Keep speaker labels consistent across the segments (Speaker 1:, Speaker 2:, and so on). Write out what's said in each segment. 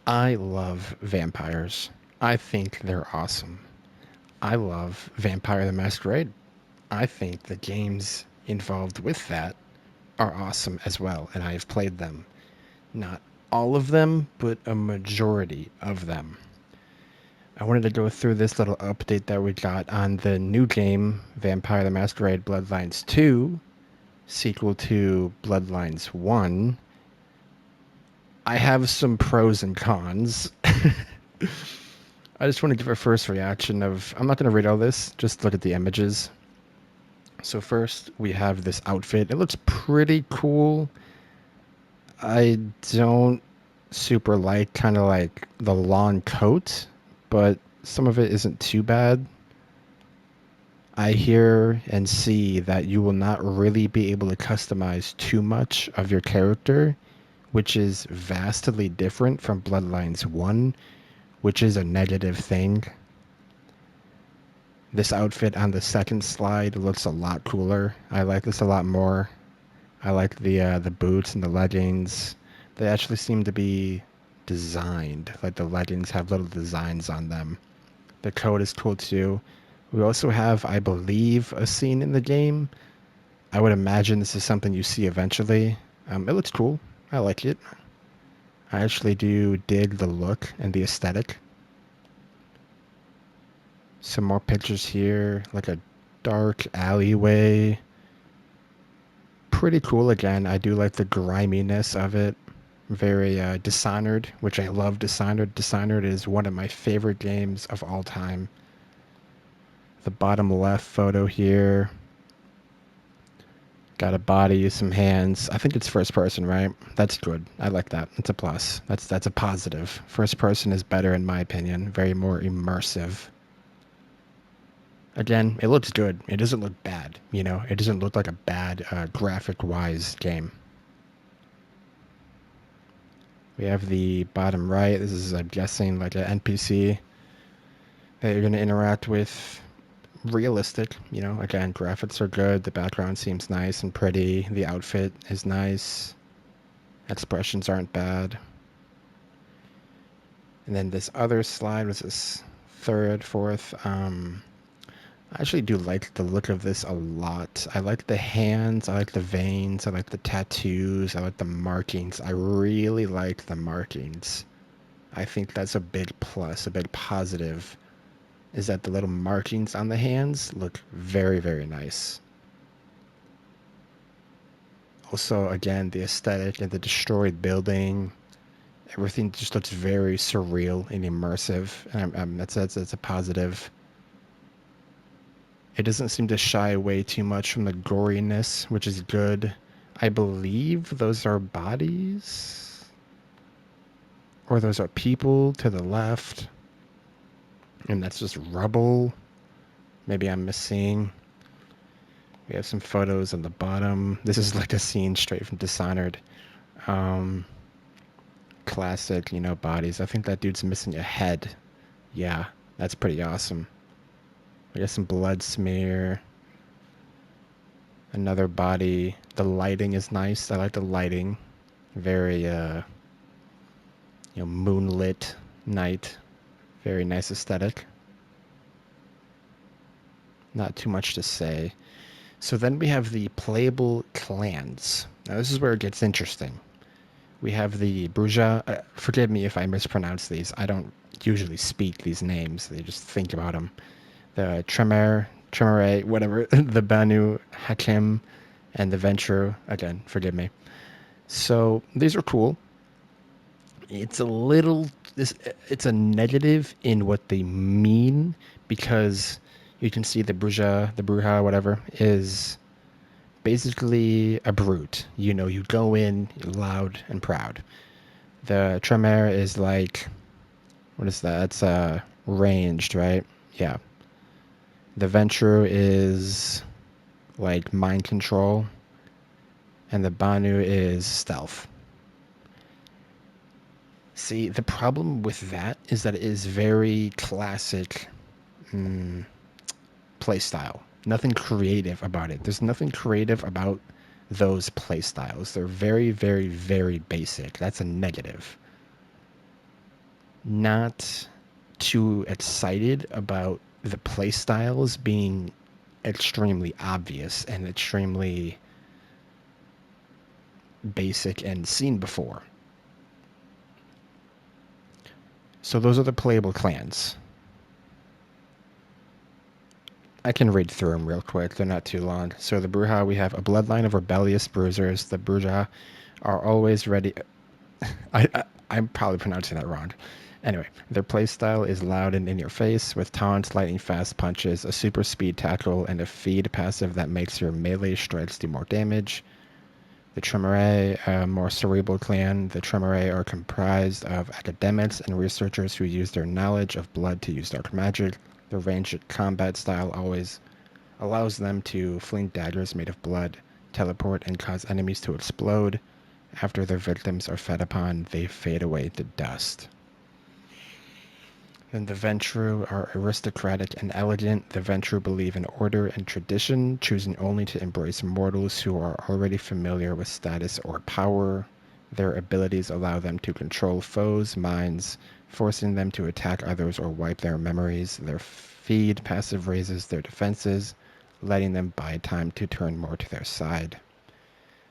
Speaker 1: I love vampires. I think they're awesome. I love Vampire the Masquerade. I think the games involved with that are awesome as well, and I have played them. Not all of them, but a majority of them. I wanted to go through this little update that we got on the new game, Vampire the Masquerade Bloodlines 2, sequel to Bloodlines 1. I have some pros and cons. I just want to give a first reaction of, I'm not going to read all this, just look at the images. So first, we have this outfit. It looks pretty cool. I don't super like kind of like the lawn coat, but some of it isn't too bad. I hear and see that you will not really be able to customize too much of your character, which is vastly different from Bloodlines 1, which is a negative thing. This outfit on the second slide looks a lot cooler. I like this a lot more. I like the boots and the leggings. They actually seem to be designed. Like the leggings have little designs on them. The coat is cool too. We also have, I believe, a scene in the game. I would imagine this is something you see eventually. It looks cool. I like it. I actually do dig the look and the aesthetic. Some more pictures here, like a dark alleyway. Pretty cool again. I do like the griminess of it. Very Dishonored, which I love Dishonored. Dishonored is one of my favorite games of all time. The bottom left photo here. Got a body, some hands. I think it's first person, right? That's good. I like that. It's a plus. That's a positive. First person is better in my opinion. Very more immersive. Again, it looks good. It doesn't look bad. It doesn't look like a bad graphic-wise game. We have the bottom right. This is, I'm guessing, like an NPC that you're going to interact with. Realistic, again, graphics are good. The background seems nice and pretty. The outfit is nice. Expressions aren't bad. And then this other slide was this third, fourth. I actually do like the look of this a lot. I like the hands, I like the veins, I like the tattoos, I like the markings. I really like the markings. I think that's a big plus, a big positive, is that the little markings on the hands look very, very nice. Also, again, the aesthetic and the destroyed building, everything just looks very surreal and immersive, and that's a positive. It doesn't seem to shy away too much from the goriness, which is good. I believe those are bodies, or those are people to the left, and that's just rubble. Maybe I'm missing. We have some photos on the bottom. This is like a scene straight from Dishonored. Um, Classic, bodies. I think that dude's missing a head. Yeah, that's pretty awesome. We got some blood smear. Another body. The lighting is nice. I like the lighting. Very, moonlit night. Very nice aesthetic. Not too much to say. So then we have the playable clans. Now this is where it gets interesting. We have the Bruja. Forgive me if I mispronounce these. I don't usually speak these names. They just think about them. The Tremere, whatever. The Banu Hakim, and the Venture. Again, forgive me. So these are cool. It's a little it's a negative in what they mean, because you can see the Bruja, whatever, is basically a brute. You go in loud and proud. The Tremere is like, what is that? It's ranged, right? Yeah. The Venture is like mind control, and the Banu is stealth. See, the problem with that is that it is very classic play style. Nothing creative about it. There's nothing creative about those play styles. They're very, very, very basic. That's a negative. not too excited about the play styles being extremely obvious and extremely basic and seen before. So those are the playable clans. I can read through them real quick. They're not too long. So the Bruja, we have a bloodline of rebellious bruisers. The Bruja are always ready. I'm probably pronouncing that wrong. Anyway, their playstyle is loud and in your face, with taunts, lightning fast punches, a super speed tackle, and a feed passive that makes your melee strikes do more damage. The Tremere, a more cerebral clan. The Tremere are comprised of academics and researchers who use their knowledge of blood to use dark magic. The ranged combat style always allows them to fling daggers made of blood, teleport, and cause enemies to explode. After their victims are fed upon, they fade away to dust. Then the Ventru are aristocratic and elegant. The Ventru believe in order and tradition, choosing only to embrace mortals who are already familiar with status or power. Their abilities allow them to control foes' minds, forcing them to attack others or wipe their memories. Their feed passive raises their defenses, letting them buy time to turn more to their side.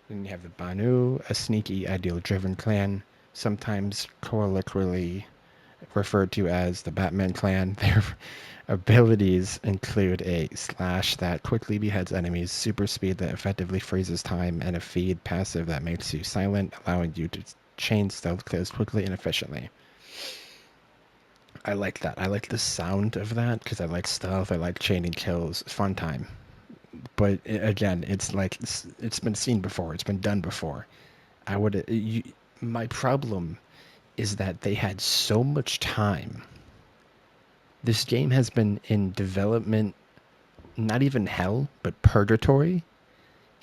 Speaker 1: Then you have the Banu, a sneaky, ideal-driven clan, sometimes colloquially referred to as the Batman clan. Their abilities include a slash that quickly beheads enemies, super speed that effectively freezes time, and a feed passive that makes you silent, allowing you to chain stealth kills quickly and efficiently. I like that. I like the sound of that because I like stealth. I like chaining kills. It's fun time. But again, it's like it's been seen before. It's been done before. I would. My problem is that they had so much time. This game has been in development, not even hell, but purgatory,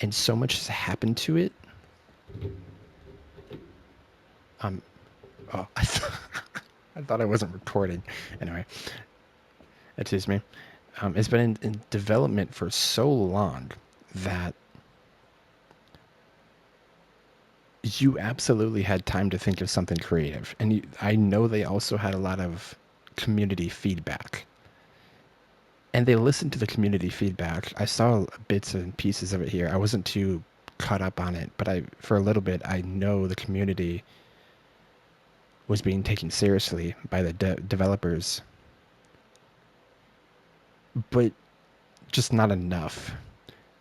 Speaker 1: and so much has happened to it. Um, oh, I thought I wasn't recording. Anyway, excuse me. It's been in development for so long that you absolutely had time to think of something creative. And I know they also had a lot of community feedback. And they listened to the community feedback. I saw bits and pieces of it here. I wasn't too caught up on it, but for a little bit, I know the community was being taken seriously by the developers, but just not enough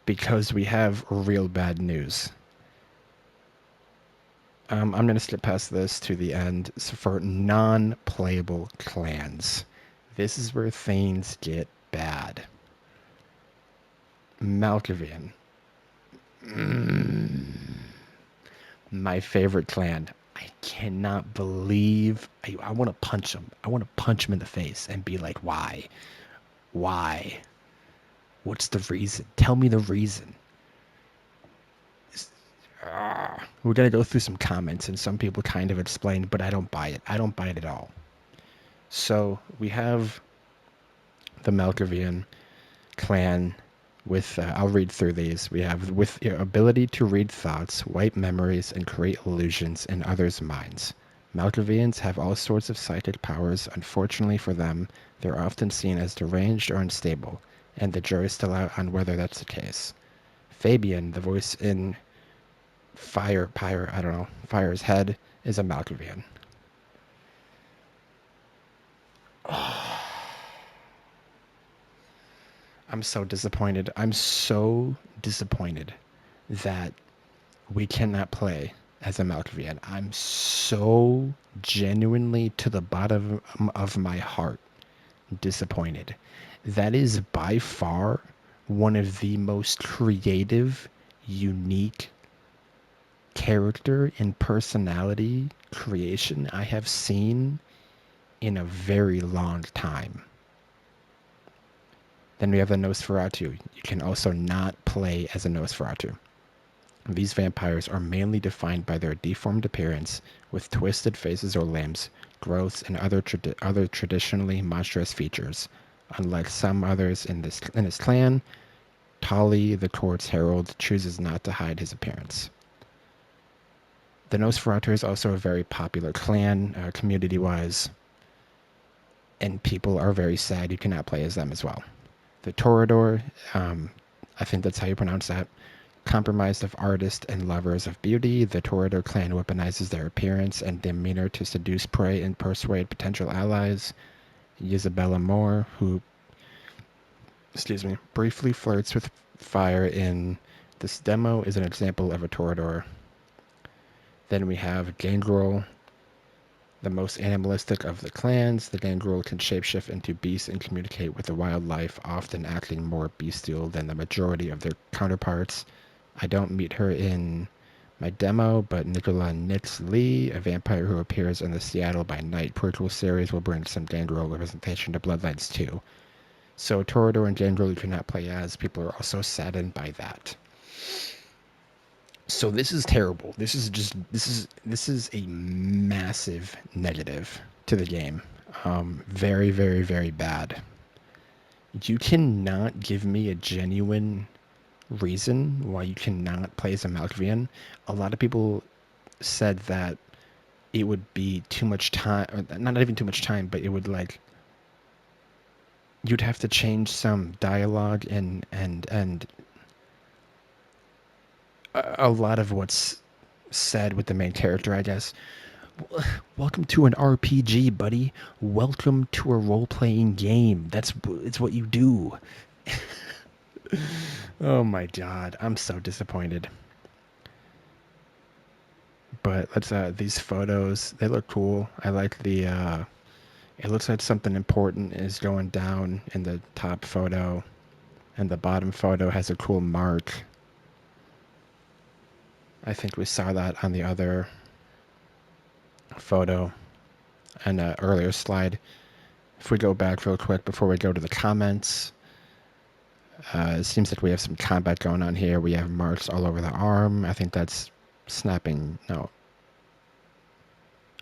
Speaker 1: because we have real bad news. I'm going to skip past this to the end. So for non-playable clans, this is where things get bad. Malkavian. My favorite clan. I cannot believe. I want to punch him. I want to punch him in the face and be like, why? Why? What's the reason? Tell me the reason. We're going to go through some comments, and some people kind of explain, but I don't buy it. I don't buy it at all. So we have the Malkavian clan with, I'll read through these. We have with your ability to read thoughts, wipe memories, and create illusions in others' minds. Malkavians have all sorts of psychic powers. Unfortunately for them, they're often seen as deranged or unstable, and the jury's still out on whether that's the case. Fabian, the voice in Fire's head, is a Malkavian. I'm so disappointed. I'm so disappointed that we cannot play as a Malkavian. I'm so genuinely to the bottom of my heart disappointed. That is by far one of the most creative, unique character and personality creation I have seen in a very long time. Then we have the Nosferatu. You can also not play as a Nosferatu. These vampires are mainly defined by their deformed appearance, with twisted faces or limbs, growths, and other traditionally monstrous features. Unlike some others in this clan, Tali, the court's herald, chooses not to hide his appearance. The Nosferatu is also a very popular clan, community-wise. and people are very sad you cannot play as them as well. The Toreador, I think that's how you pronounce that. Compromised of artists and lovers of beauty, the Toreador clan weaponizes their appearance and demeanor to seduce prey and persuade potential allies. Isabella Moore, who, briefly flirts with fire in this demo, is an example of a Toreador. Then we have Gangrel, the most animalistic of the clans. The Gangrel can shapeshift into beasts and communicate with the wildlife, often acting more bestial than the majority of their counterparts. I don't meet her in my demo, but Nicola Nix Lee, a vampire who appears in the Seattle by Night prequel series, will bring some Gangrel representation to Bloodlines 2. So Toreador and Gangrel you cannot play as. People are also saddened by that. So this is terrible. This is a massive negative to the game. Very, very, very bad. You cannot give me a genuine reason why you cannot play as a Malkavian. A lot of people said that it would be too much time, or not even too much time, but it would like you'd have to change some dialogue and a lot of what's said with the main character, I guess. Welcome to an RPG, buddy. Welcome to a role-playing game. It's what you do. Oh my god, I'm so disappointed. But let's these photos, they look cool. I like the it looks like something important is going down in the top photo, and the bottom photo has a cool mark. I think we saw that on the other photo and an earlier slide. If we go back real quick before we go to the comments, it seems like we have some combat going on here. We have marks all over the arm. I think that's snapping. No.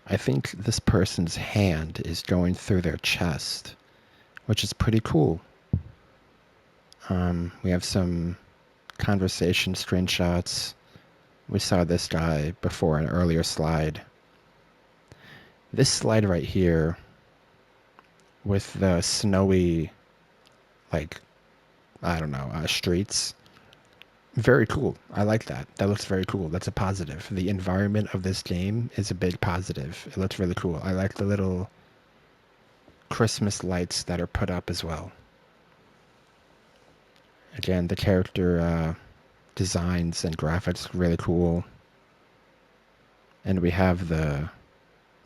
Speaker 1: I think this person's hand is going through their chest, which is pretty cool. We have some conversation screenshots. We saw this guy before, an earlier slide. This slide right here with the snowy, like, I don't know, streets. Very cool. I like that. That looks very cool. That's a positive. The environment of this game is a big positive. It looks really cool. I like the little Christmas lights that are put up as well. Again, the character designs and graphics really cool. And we have the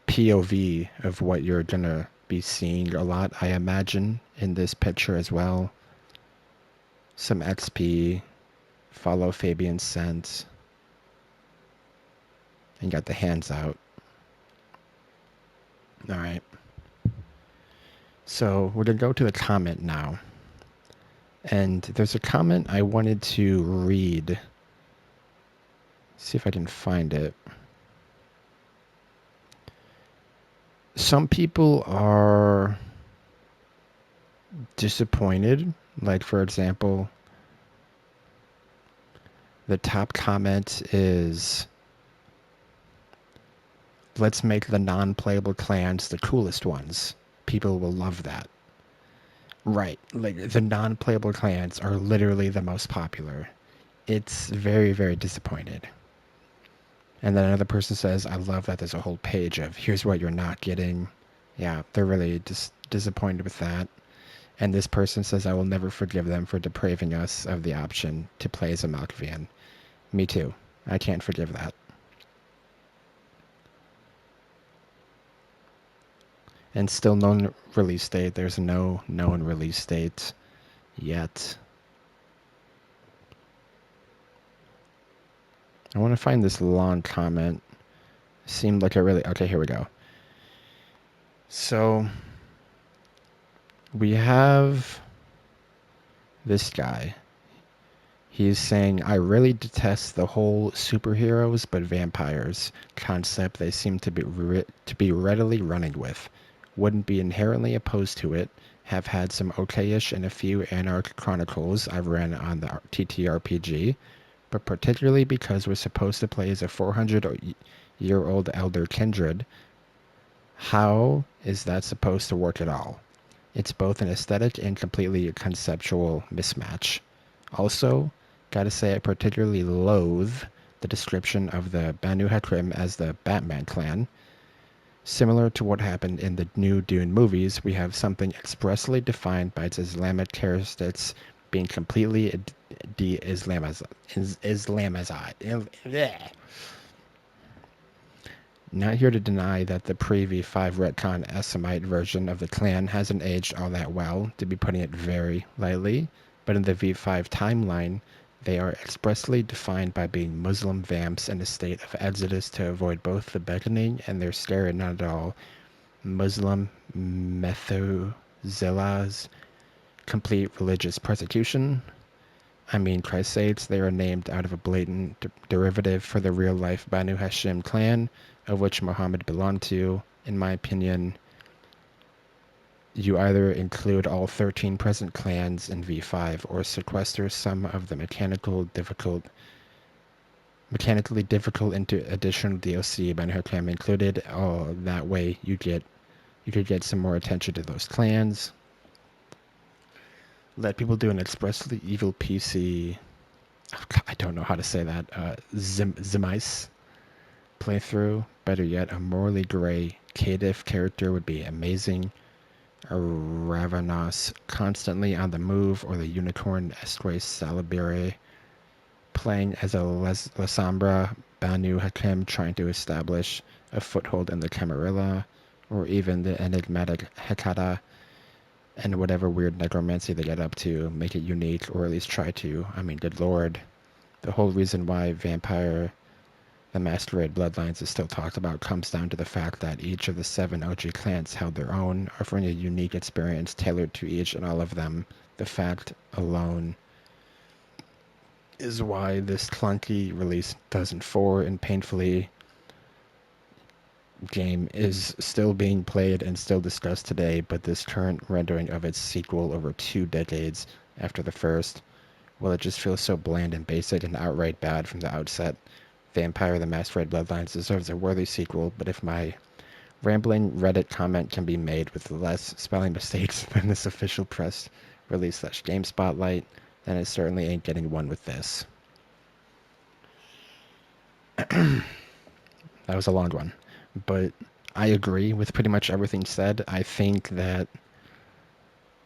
Speaker 1: POV of what you're gonna be seeing a lot, I imagine, in this picture as well. Some XP, follow Fabian's scent, and got the hands out. Alright. So we're gonna go to the comment now. And there's a comment I wanted to read. See if I can find it. Some people are disappointed. Like, for example, the top comment is, let's make the non-playable clans the coolest ones. People will love that. Right. Like, the non-playable clans are literally the most popular. It's very, very disappointed. And then another person says, I love that there's a whole page of here's what you're not getting. Yeah, they're really just disappointed with that. And this person says, I will never forgive them for depriving us of the option to play as a Malkavian. Me too. I can't forgive that. And still no release date. There's no known release date yet. I want to find this long comment. Seemed like a really... Okay, here we go. So we have this guy. He's saying, I really detest the whole superheroes but vampires concept they seem to be readily running with. Wouldn't be inherently opposed to it. Have had some okayish and a few Anarch Chronicles I've ran on the TTRPG, but particularly because we're supposed to play as a 400-year-old elder kindred. How is that supposed to work at all? It's both an aesthetic and completely conceptual mismatch. Also, gotta say I particularly loathe the description of the Banu Hakrim as the Batman clan. Similar to what happened in the new Dune movies, we have something expressly defined by its Islamic characteristics being completely de-Islamized. Not here to deny that the pre-V5 retcon Essamite version of the clan hasn't aged all that well, to be putting it very lightly, but in the V5 timeline, they are expressly defined by being Muslim vamps in a state of exodus to avoid both the beckoning and their scary and not at all Muslim Methuselah's complete religious persecution. I mean, Christ's sakes, they are named out of a blatant derivative for the real-life Banu Hashim clan, of which Muhammad belonged to. In my opinion, you either include all 13 present clans in V5 or sequester some of the mechanically difficult into additional DLC Banu Hashim included. Oh, that way you could get some more attention to those clans. Let people do an expressly evil PC. Oh, God, I don't know how to say that. Zimice playthrough. Better yet, a morally gray Kadif character would be amazing. A Ravanos constantly on the move, or the unicorn Esque Salabire playing as a Lasombra Banu Hakim trying to establish a foothold in the Camarilla, or even the enigmatic Hekata and whatever weird necromancy they get up to, make it unique, or at least try to. I mean, good lord. The whole reason why the Masquerade Bloodlines is still talked about comes down to the fact that each of the 7 OG clans held their own, offering a unique experience tailored to each and all of them. The fact alone is why this clunky release 2004 and painfully game is still being played and still discussed today, but this current rendering of its sequel over 2 decades after the first, well, it just feels so bland and basic and outright bad from the outset. Vampire the Masquerade Bloodlines deserves a worthy sequel, but if my rambling Reddit comment can be made with less spelling mistakes than this official press release / game spotlight, then it certainly ain't getting one with this. That was a long one, but I agree with pretty much everything said. I think that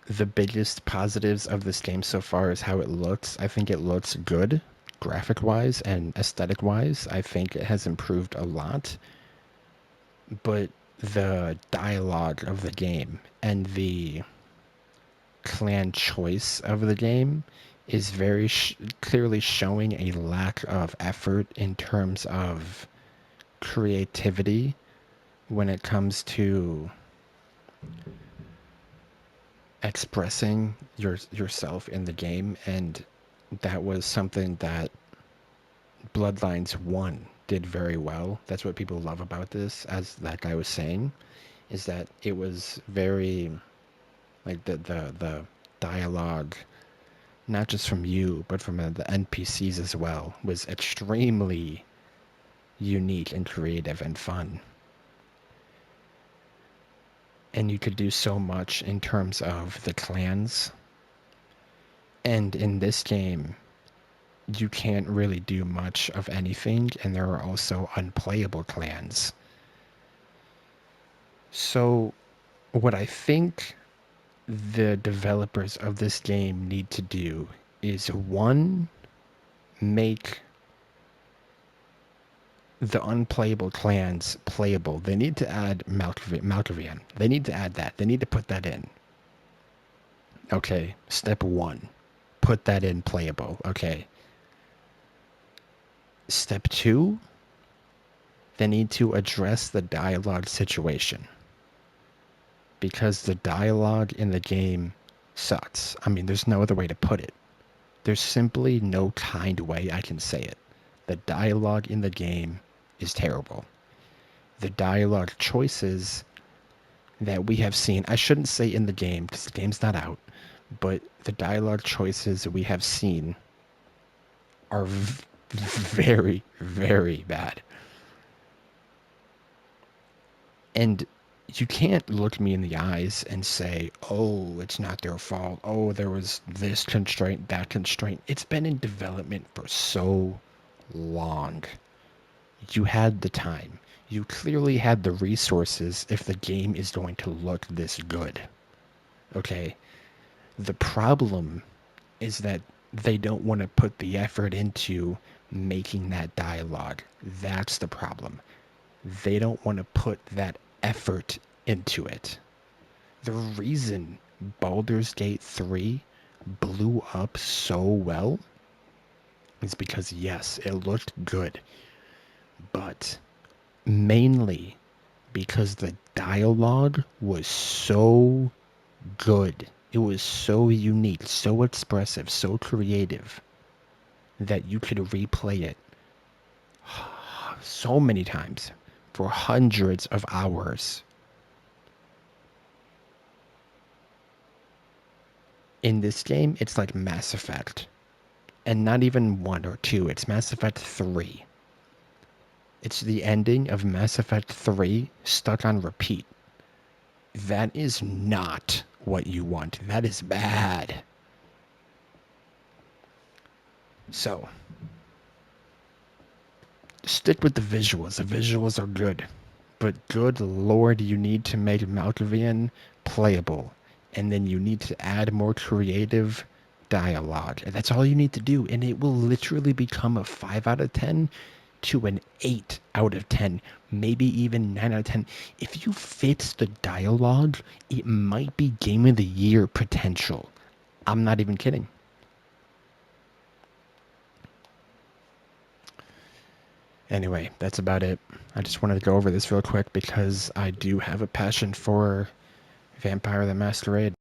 Speaker 1: the biggest positives of this game so far is how it looks. I think it looks good, graphic-wise and aesthetic-wise. I think it has improved a lot, but the dialogue of the game and the clan choice of the game is very clearly showing a lack of effort in terms of creativity when it comes to expressing yourself in the game, and that was something that Bloodlines 1 did very well. That's what people love about this, as that guy was saying, is that it was very, like, the dialogue, not just from you, but from the NPCs as well, was extremely unique and creative and fun. And you could do so much in terms of the clans. And in this game, you can't really do much of anything, and there are also unplayable clans. So, what I think the developers of this game need to do is, one, make the unplayable clans playable. They need to add Malkavian. They need to add that. They need to put that in. Okay, step 1. Put that in playable. Okay. Step 2, they need to address the dialogue situation, because the dialogue in the game sucks. I mean, there's no other way to put it. There's simply no kind way I can say it. The dialogue in the game is terrible. The dialogue choices that we have seen, I shouldn't say in the game because the game's not out, but the dialogue choices we have seen are very, very bad. And you can't look me in the eyes and say, oh, it's not their fault. Oh, there was this constraint, that constraint. It's been in development for so long. You had the time. You clearly had the resources if the game is going to look this good. Okay? The problem is that they don't want to put the effort into making that dialogue. That's the problem. They don't want to put that effort into it. The reason Baldur's Gate 3 blew up so well is because, yes, it looked good, but mainly because the dialogue was so good. It was so unique, so expressive, so creative that you could replay it so many times for hundreds of hours. In this game, it's like Mass Effect. And not even 1 or 2, it's Mass Effect 3. It's the ending of Mass Effect 3 stuck on repeat. That is not what you want. That is bad. So, stick with the visuals. The visuals are good. But good lord, you need to make Malkavian playable. And then you need to add more creative dialogue. And that's all you need to do. And it will literally become a 5 out of 10 to an 8 out of 10. Maybe even 9 out of 10. If you fix the dialogue, it might be Game of the Year potential. I'm not even kidding. Anyway, that's about it. I just wanted to go over this real quick because I do have a passion for Vampire the Masquerade.